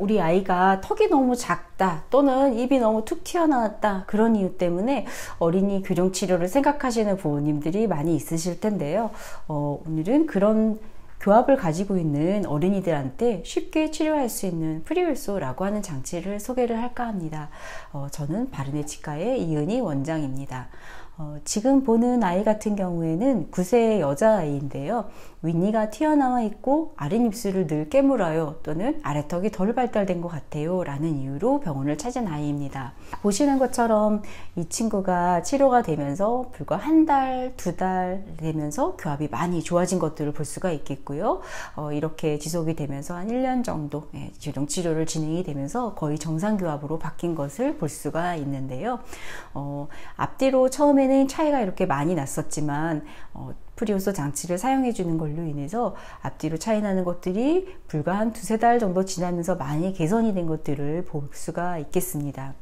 우리 아이가 턱이 너무 작다 또는 입이 너무 툭 튀어나왔다 그런 이유 때문에 어린이 교정치료를 생각하시는 부모님들이 많이 있으실 텐데요. 오늘은 그런 교합을 가지고 있는 어린이들한테 쉽게 치료할 수 있는 프리울소라고 하는 장치를 소개를 할까 합니다. 저는 바르네 치과의 이은희 원장입니다. 지금 보는 아이 같은 경우에는 9세 여자아이인데요. 윗니가 튀어나와 있고 아랫입술을 늘 깨물어요. 또는 아래턱이 덜 발달된 것 같아요. 라는 이유로 병원을 찾은 아이입니다. 보시는 것처럼 이 친구가 치료가 되면서 불과 한 달, 두 달 되면서 교합이 많이 좋아진 것들을 볼 수가 있겠고요. 이렇게 지속이 되면서 한 1년 정도 교정치료를 진행이 되면서 거의 정상교합으로 바뀐 것을 볼 수가 있는데요. 앞뒤로 처음에는 차이가 이렇게 많이 났었지만 프리울소 장치를 사용해 주는 걸로 인해서 앞뒤로 차이 나는 것들이 불과 한 두세 달 정도 지나면서 많이 개선이 된 것들을 볼 수가 있겠습니다.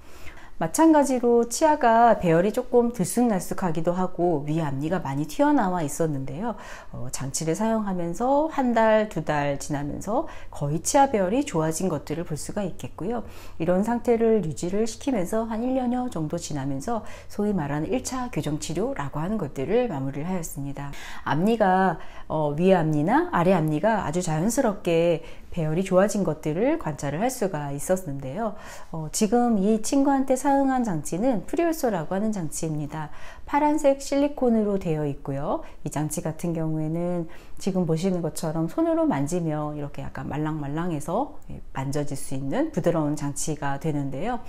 마찬가지로 치아가 배열이 조금 들쑥날쑥하기도 하고 위 앞니가 많이 튀어나와 있었는데요. 장치를 사용하면서 한 달, 두 달 지나면서 거의 치아 배열이 좋아진 것들을 볼 수가 있겠고요. 이런 상태를 유지를 시키면서 한 1년여 정도 지나면서 소위 말하는 1차 교정치료라고 하는 것들을 마무리를 하였습니다. 앞니가 위에 앞니나 아래 앞니가 아주 자연스럽게 배열이 좋아진 것들을 관찰을 할 수가 있었는데요. 지금 이 친구한테 사용한 장치는 프리울소라고 하는 장치입니다. 파란색 실리콘으로 되어 있고요. 이 장치 같은 경우에는 지금 보시는 것처럼 손으로 만지면 이렇게 약간 말랑말랑해서 만져질 수 있는 부드러운 장치가 되는데요.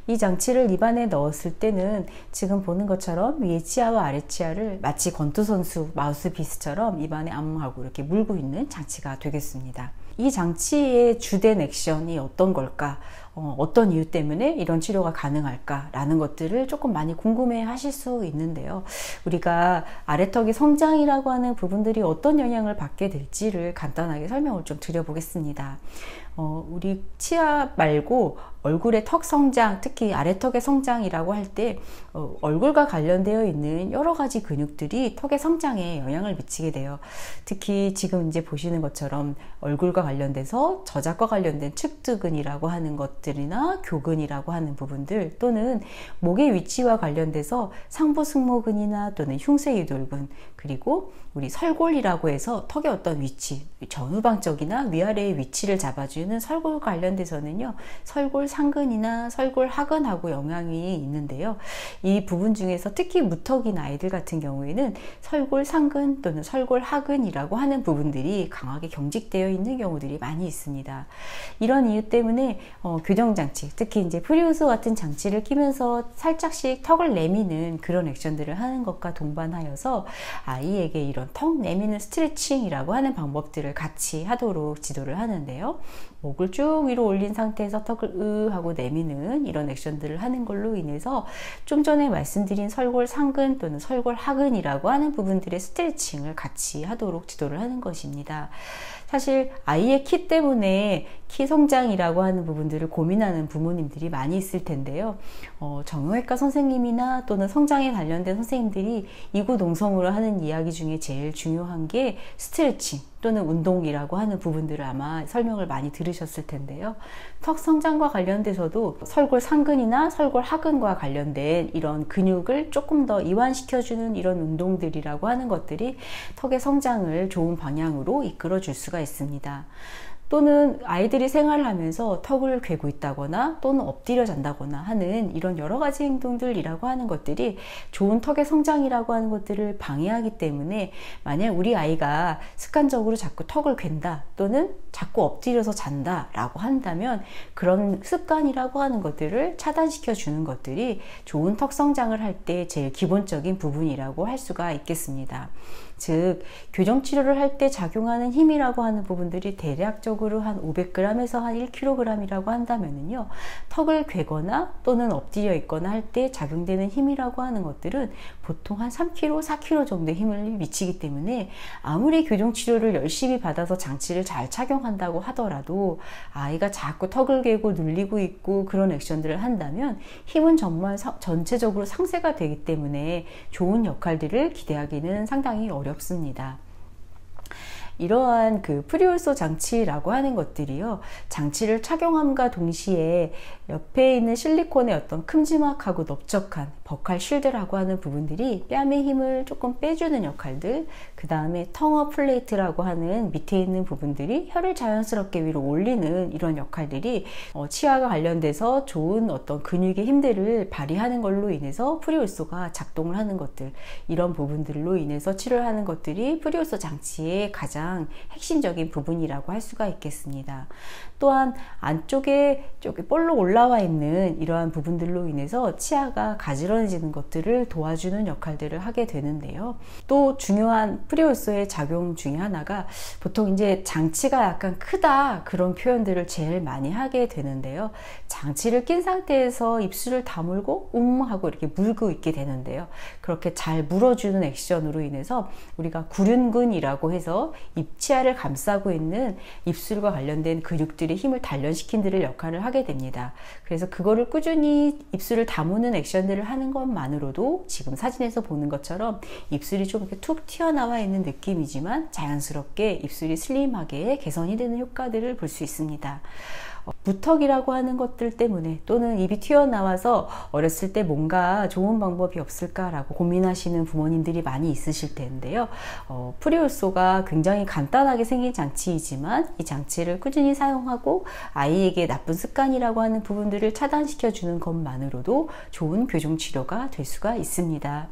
이 장치를 입안에 넣었을 때는 지금 보는 것처럼 위에 치아와 아래 치아를 마치 권투선수 마우스피스처럼 입안에 안무하고 이렇게 물고 있는 장치가 되겠습니다. 이 장치의 주된 액션이 어떤 걸까? 어떤 이유 때문에 이런 치료가 가능할까? 라는 것들을 조금 많이 궁금해 하실 수 있는데요. 우리가 아래턱의 성장이라고 하는 부분들이 어떤 영향을 받게 될지를 간단하게 설명을 좀 드려보겠습니다. 우리 치아 말고 얼굴의 턱 성장, 특히 아래턱의 성장이라고 할 때 얼굴과 관련되어 있는 여러 가지 근육들이 턱의 성장에 영향을 미치게 돼요. 특히 지금 이제 보시는 것처럼 얼굴과 관련돼서 저작과 관련된 측두근이라고 하는 것들이나 교근이라고 하는 부분들 또는 목의 위치와 관련돼서 상부승모근이나 또는 흉쇄유돌근 그리고 우리 설골이라고 해서 턱의 어떤 위치, 전후방적이나 위아래의 위치를 잡아주는 설골 관련돼서는요. 설골 상근이나 설골 하근하고 영향이 있는데요. 이 부분 중에서 특히 무턱인 아이들 같은 경우에는 설골 상근 또는 설골 하근이라고 하는 부분들이 강하게 경직되어 있는 경우들이 많이 있습니다. 이런 이유 때문에 교정장치, 특히 이제 프리울소 같은 장치를 끼면서 살짝씩 턱을 내미는 그런 액션들을 하는 것과 동반하여서 아이에게 이런 턱 내미는 스트레칭이라고 하는 방법들을 같이 하도록 지도를 하는데요. 목을 쭉 위로 올린 상태에서 턱을 으 하고 내미는 이런 액션들을 하는 걸로 인해서 좀 전에 말씀드린 설골 상근 또는 설골 하근이라고 하는 부분들의 스트레칭을 같이 하도록 지도를 하는 것입니다. 사실 아이의 키 때문에 키 성장이라고 하는 부분들을 고민하는 부모님들이 많이 있을 텐데요. 정형외과 선생님이나 또는 성장에 관련된 선생님들이 이구동성으로 하는 이야기 중에 제일 중요한 게 스트레칭 또는 운동이라고 하는 부분들을 아마 설명을 많이 들으셨을 텐데요. 턱 성장과 관련돼서도 설골 상근이나 설골 하근과 관련된 이런 근육을 조금 더 이완시켜주는 이런 운동들이라고 하는 것들이 턱의 성장을 좋은 방향으로 이끌어 줄 수가 있습니다. 또는 아이들이 생활을 하면서 턱을 괴고 있다거나 또는 엎드려 잔다거나 하는 이런 여러 가지 행동들이라고 하는 것들이 좋은 턱의 성장이라고 하는 것들을 방해하기 때문에 만약 우리 아이가 습관적으로 자꾸 턱을 괸다 또는 자꾸 엎드려서 잔다 라고 한다면 그런 습관이라고 하는 것들을 차단시켜 주는 것들이 좋은 턱 성장을 할 때 제일 기본적인 부분이라고 할 수가 있겠습니다. 즉 교정치료를 할 때 작용하는 힘이라고 하는 부분들이 대략적으로 한 500g에서 한 1kg이라고 한다면요, 턱을 괴거나 또는 엎드려 있거나 할 때 작용되는 힘이라고 하는 것들은 보통 한 3kg, 4kg 정도의 힘을 미치기 때문에 아무리 교정치료를 열심히 받아서 장치를 잘 착용한다고 하더라도 아이가 자꾸 턱을 괴고 눌리고 있고 그런 액션들을 한다면 힘은 정말 전체적으로 상쇄가 되기 때문에 좋은 역할들을 기대하기는 상당히 어렵습니다. 이러한 그 프리올소 장치라고 하는 것들이요, 장치를 착용함과 동시에 옆에 있는 실리콘의 어떤 큼지막하고 넓적한 버칼 쉴드라고 하는 부분들이 뺨의 힘을 조금 빼주는 역할들, 그 다음에 텅어 플레이트라고 하는 밑에 있는 부분들이 혀를 자연스럽게 위로 올리는 이런 역할들이 치아가 관련돼서 좋은 어떤 근육의 힘들을 발휘하는 걸로 인해서 프리올소가 작동을 하는 것들, 이런 부분들로 인해서 치료를 하는 것들이 프리올소 장치의 가장 핵심적인 부분이라고 할 수가 있겠습니다. 또한 안쪽에 볼록 올라와 있는 이러한 부분들로 인해서 치아가 가지런해지는 것들을 도와주는 역할들을 하게 되는데요. 또 중요한 프리올소의 작용 중에 하나가, 보통 이제 장치가 약간 크다 그런 표현들을 제일 많이 하게 되는데요. 장치를 낀 상태에서 입술을 다물고 하고 이렇게 물고 있게 되는데요. 그렇게 잘 물어주는 액션으로 인해서 우리가 구륜근이라고 해서 입치아를 감싸고 있는 입술과 관련된 근육들의 힘을 단련시킨 데를 역할을 하게 됩니다. 그래서 그거를 꾸준히 입술을 다무는 액션들을 하는 것만으로도 지금 사진에서 보는 것처럼 입술이 좀 이렇게 툭 튀어나와 있는 느낌이지만 자연스럽게 입술이 슬림하게 개선이 되는 효과들을 볼 수 있습니다. 무턱이라고 하는 것들 때문에, 또는 입이 튀어나와서 어렸을 때 뭔가 좋은 방법이 없을까라고 고민하시는 부모님들이 많이 있으실 텐데요. 프리올소가 굉장히 간단하게 생긴 장치이지만 이 장치를 꾸준히 사용하고 아이에게 나쁜 습관이라고 하는 부분들을 차단시켜 주는 것만으로도 좋은 교정 치료가 될 수가 있습니다.